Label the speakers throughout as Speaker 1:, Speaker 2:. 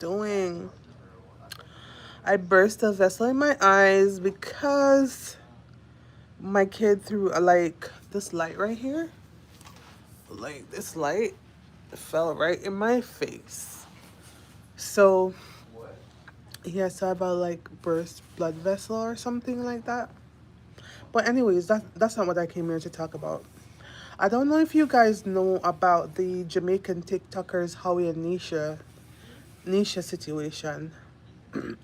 Speaker 1: Doing. I burst a vessel in my eyes because my kid threw this light right here. Like this light fell right in my face. So yeah, so about like burst blood vessel or something like that. But anyways, that's not what I came here to talk about. I don't know if you guys know about the Jamaican TikTokers Howie and Nesha situation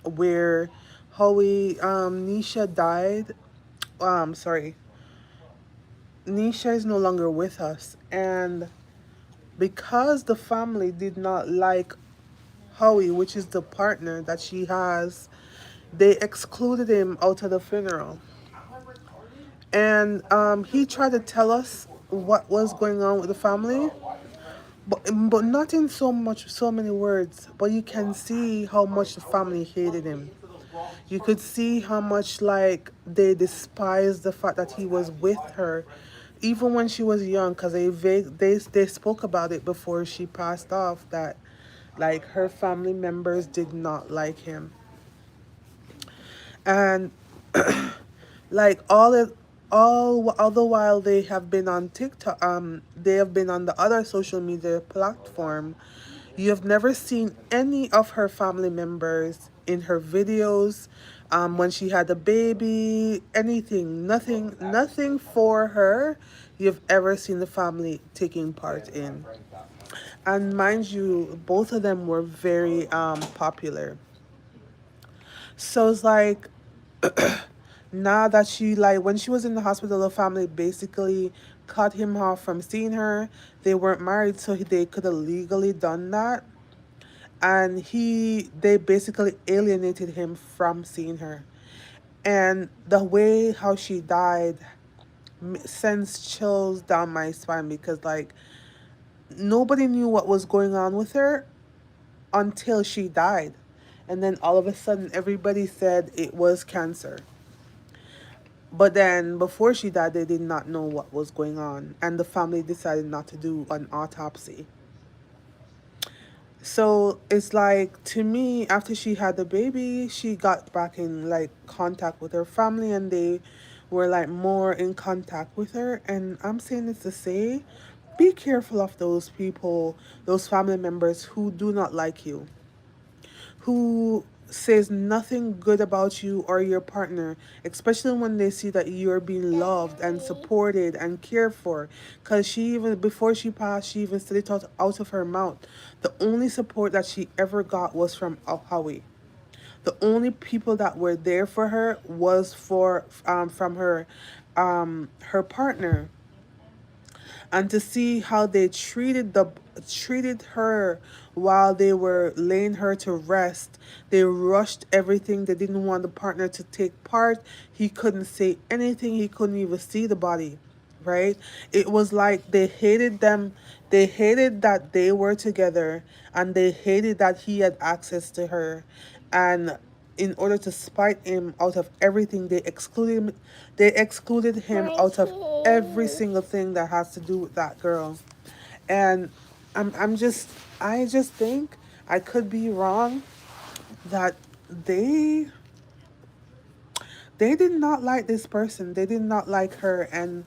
Speaker 1: where Nesha died. Sorry, Nesha is no longer with us, and because the family did not like Howie, which is the partner that she has, they excluded him out of the funeral. And he tried to tell us what was going on with the family, but not in so many words. But you can see how much the family hated him. You could see how much like they despised the fact that he was with her, even when she was young, because they spoke about it before she passed off that like her family members did not like him, and like all the while they have been on TikTok, they have been on the other social media platform. You have never seen any of her family members in her videos, when she had a baby, anything, nothing for her you've ever seen the family taking part in. And mind you, both of them were very popular. So it's like now that she like when she was in the hospital, the family basically cut him off from seeing her. They weren't married, so they could have legally done that, and they basically alienated him from seeing her. And the way how she died sends chills down my spine because like nobody knew what was going on with her until she died, and then all of a sudden everybody said it was cancer. But then before she died, they did not know what was going on, and the family decided not to do an autopsy. So it's like, to me, after she had the baby, she got back in like contact with her family, and they were like more in contact with her. And I'm saying this to say, be careful of those people, those family members who do not like you, who says nothing good about you or your partner, especially when they see that you're being loved and supported and cared for. Because she even, before she passed, she even said it out of her mouth. The only support that she ever got was from Howie. The only people that were there for her was from her partner. And to see how they treated her while they were laying her to rest. They rushed everything. They didn't want the partner to take part. He couldn't say anything. He couldn't even see the body, right? It was like they hated them. They hated that they were together, and they hated that he had access to her. And in order to spite him out of everything, they excluded him out of every single thing that has to do with that girl. And I'm just I just think, I could be wrong, that they they did not like this person. They did not like her. And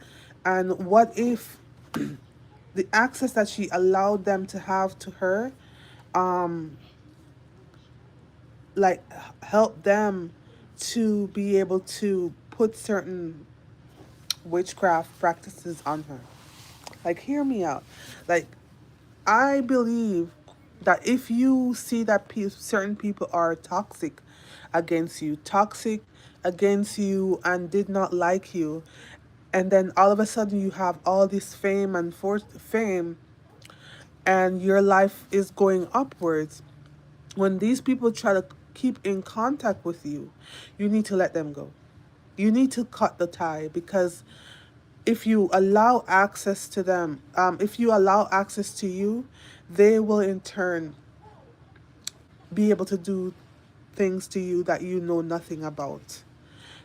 Speaker 1: what if the access that she allowed them to have to her, um like help them to be able to put certain witchcraft practices on her. Like, hear me out. Like, I believe that if you see that certain people are toxic against you, and did not like you, and then all of a sudden you have all this fame and fame, and your life is going upwards, when these people try to keep in contact with you, you need to let them go. You need to cut the tie, because if you allow access to them, if you allow access to you, they will in turn be able to do things to you that you know nothing about.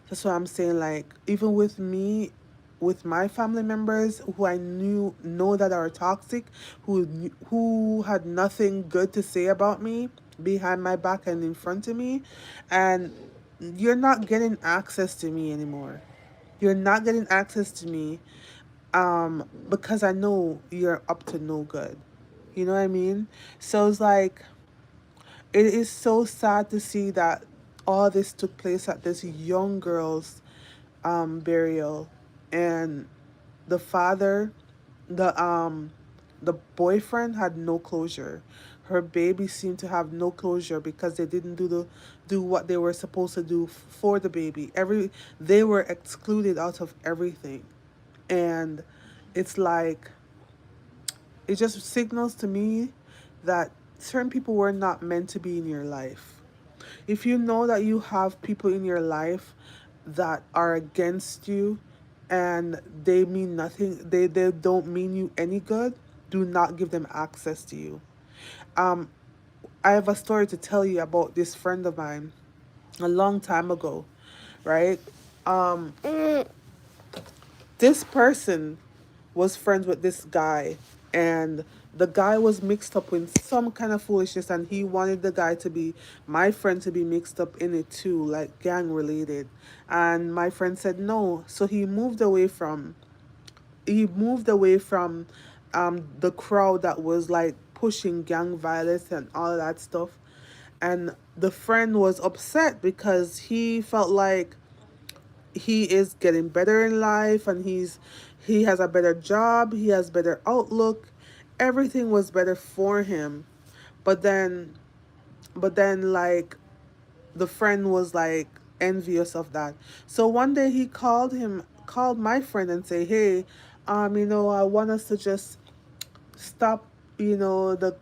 Speaker 1: That's what I'm saying. Like, even with me, with my family members who I know that are toxic, who had nothing good to say about me, behind my back and in front of me, and you're not getting access to me anymore. You're not getting access to me because I know you're up to no good. You know what I mean? So it's like it is so sad to see that all this took place at this young girl's burial, and the father, the the boyfriend had no closure. Her baby seemed to have no closure because they didn't do what they were supposed to do for the baby. They were excluded out of everything. And it's like it just signals to me that certain people were not meant to be in your life. If you know that you have people in your life that are against you and they mean nothing, they don't mean you any good, do not give them access to you. Um, I have a story to tell you about this friend of mine a long time ago, right? Um, this person was friends with this guy, and the guy was mixed up in some kind of foolishness, and he wanted the guy to be my friend to be mixed up in it too, like gang related. And my friend said no, so he moved away from the crowd that was like pushing gang violence and all that stuff. And the friend was upset because he felt like he is getting better in life, and he has a better job, he has better outlook, everything was better for him. But then but then like the friend was like envious of that. So one day he called my friend and say, hey, I want us to just stop, the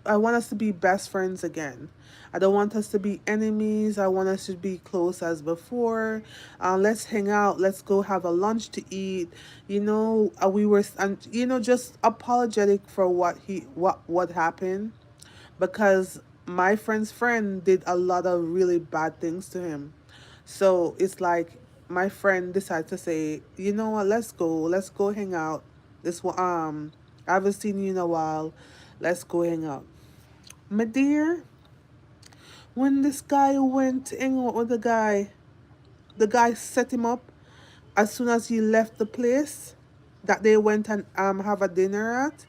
Speaker 1: I want us to be best friends again. I don't want us to be enemies. I want us to be close as before. Let's hang out. Let's go have a lunch to eat. We were, and just apologetic for what happened, because my friend's friend did a lot of really bad things to him. So it's like my friend decided to say, you know what, let's go hang out. I haven't seen you in a while. Let's go hang out. My dear, when this guy went to hang out with the guy set him up as soon as he left the place that they went and have a dinner at,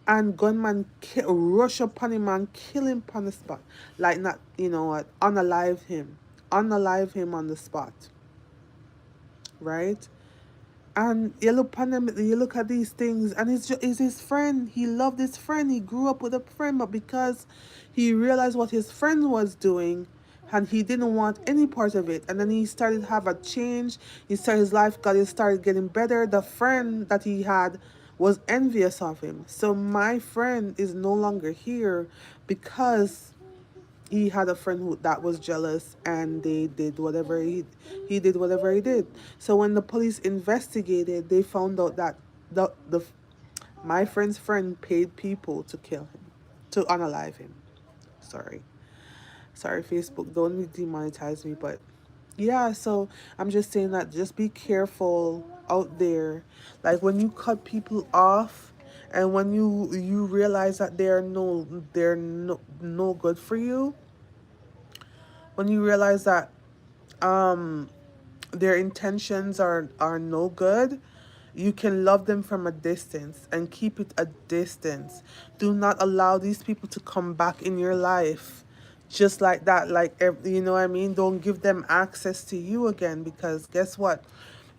Speaker 1: and gunman rush upon him and kill him on the spot. Like, not, what, unalive him on the spot, right? And you look upon them, you look at these things, and it's his friend. He loved his friend. He grew up with a friend, but because he realized what his friend was doing, and he didn't want any part of it, and then he started to have a change. He started his life got it started getting better. The friend that he had was envious of him. So my friend is no longer here because he had a friend that was jealous, and they did whatever he did whatever he did. So when the police investigated, they found out that the my friend's friend paid people to kill him, to unalive him. Sorry, Facebook, don't demonetize me. But yeah, so I'm just saying that just be careful out there, like when you cut people off, and when you realize that they're no good for you, when you realize that um their intentions are no good, you can love them from a distance and keep it a distance. Do not allow these people to come back in your life just like that. Like, you know what I mean? Don't give them access to you again, because guess what?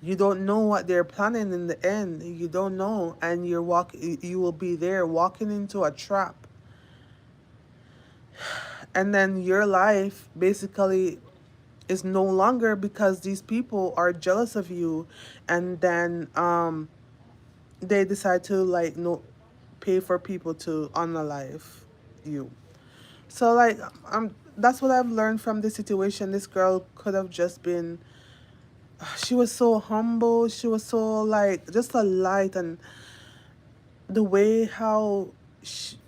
Speaker 1: You don't know what they're planning in the end. You don't know, and you will be there walking into a trap, and then your life basically is no longer because these people are jealous of you, and then they decide to, like, no, pay for people to unalive you. So, like, that's what I've learned from this situation. This girl could have just been, she was so humble, she was so, like, just a light, and the way how she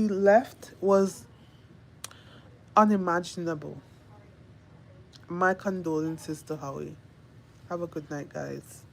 Speaker 1: left was unimaginable. My condolences to Howie. Have a good night, guys.